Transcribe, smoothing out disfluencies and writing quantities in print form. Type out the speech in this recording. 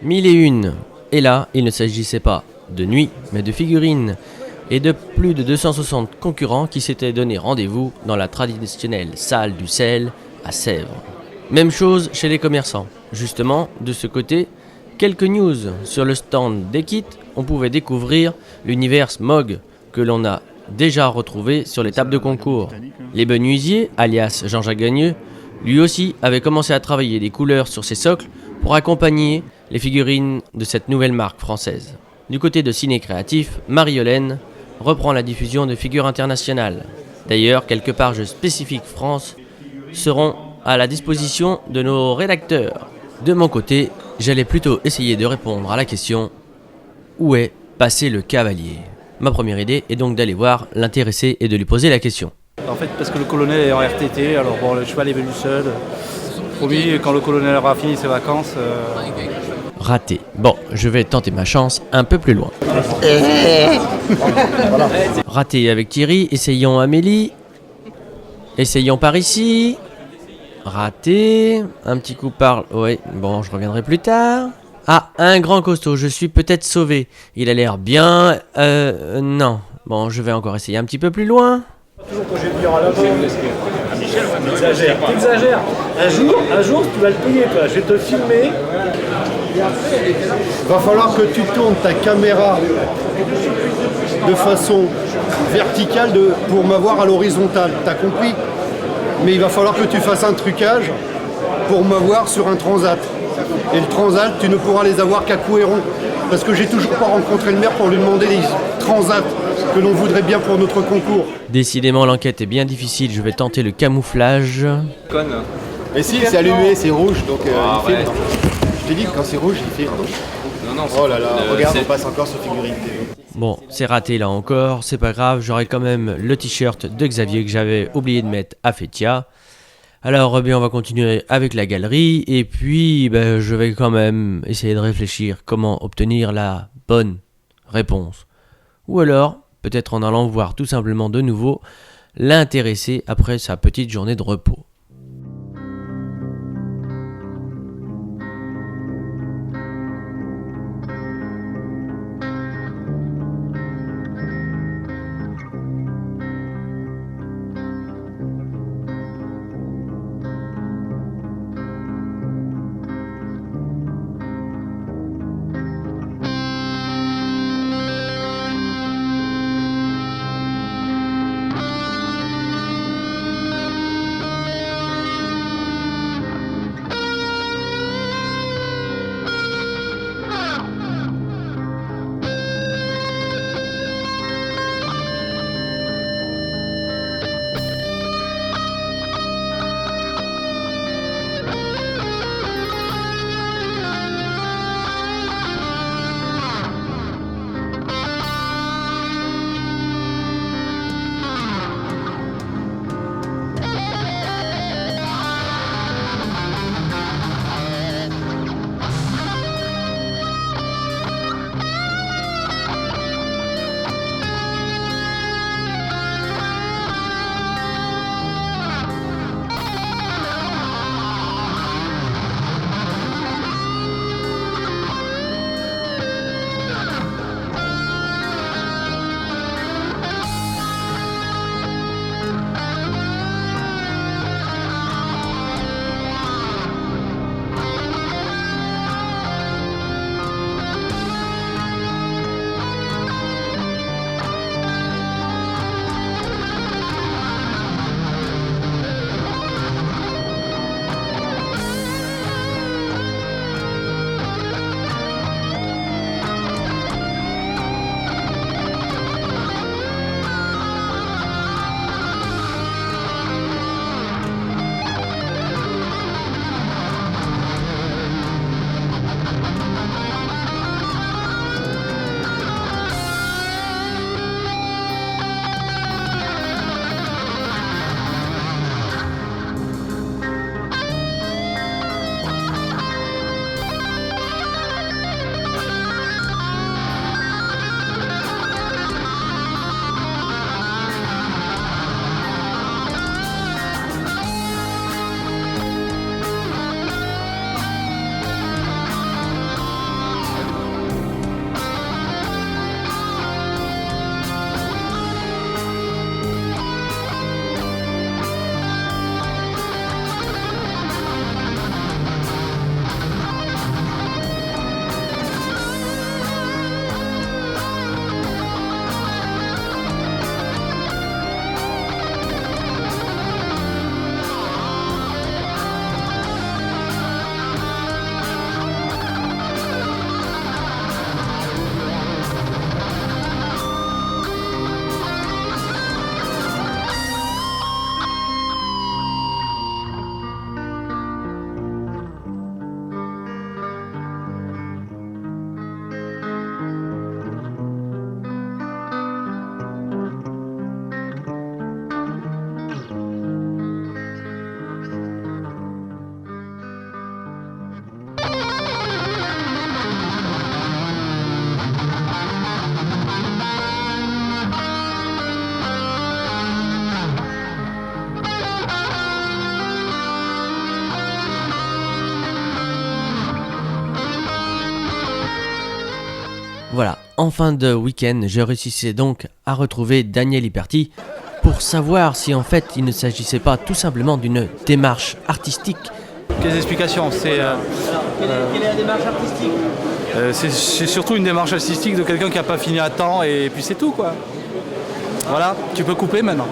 Mille et une. Et là, il ne s'agissait pas de nuit, mais de figurines, et de plus de 260 concurrents qui s'étaient donné rendez-vous dans la traditionnelle salle du sel à Sèvres. Même chose chez les commerçants. Justement, de ce côté, quelques news sur le stand d'Ekit, on pouvait découvrir l'univers Smog que l'on a déjà retrouvé sur les tables de concours. Les Benuisiers, alias Jean-Jacques Gagneux, lui aussi avait commencé à travailler des couleurs sur ses socles pour accompagner les figurines de cette nouvelle marque française. Du côté de Ciné Créatif, Marie-Hélène reprend la diffusion de figures internationales. D'ailleurs, quelques pages spécifiques France seront à la disposition de nos rédacteurs. De mon côté, j'allais plutôt essayer de répondre à la question « Où est passé le cavalier ?» Ma première idée est donc d'aller voir l'intéressé et de lui poser la question. En fait, parce que le colonel est en RTT, alors bon, le cheval est venu seul. Promis, quand le colonel aura fini ses vacances... Raté. Bon, je vais tenter ma chance un peu plus loin. Raté avec Thierry, essayons Amélie. Essayons par ici. Raté. Un petit coup par... Ouais, bon, je reviendrai plus tard. Ah, un grand costaud, je suis peut-être sauvé. Il a l'air bien... non. Bon, je vais encore essayer un petit peu plus loin. Toujours quand j'ai dire à la t'exagères. Un jour, tu vas le payer, toi. Je vais te filmer. Va falloir que tu tournes ta caméra de façon verticale pour m'avoir à l'horizontale. T'as compris? Mais il va falloir que tu fasses un trucage pour m'avoir sur un transat. Et le transat, tu ne pourras les avoir qu'à Couéron. Parce que j'ai toujours pas rencontré le maire pour lui demander les transats que l'on voudrait bien pour notre concours. Décidément, l'enquête est bien difficile. Je vais tenter le camouflage. Mais si, c'est allumé, c'est rouge, donc il filme. Je t'ai dit que quand c'est rouge, il filme. Non, oh là là, regarde, on passe encore sur figurine TV. Bon, c'est raté là encore, c'est pas grave, j'aurai quand même le t-shirt de Xavier que j'avais oublié de mettre à Fétia. Alors, on va continuer avec la galerie, et puis je vais quand même essayer de réfléchir comment obtenir la bonne réponse. Ou alors, peut-être en allant voir tout simplement de nouveau l'intéressé après sa petite journée de repos. Voilà, en fin de week-end, je réussissais donc à retrouver Daniel Hyperti pour savoir si en fait il ne s'agissait pas tout simplement d'une démarche artistique. Quelles explications? Quelle est la démarche artistique? C'est surtout une démarche artistique de quelqu'un qui n'a pas fini à temps et puis c'est tout quoi. Voilà, tu peux couper maintenant.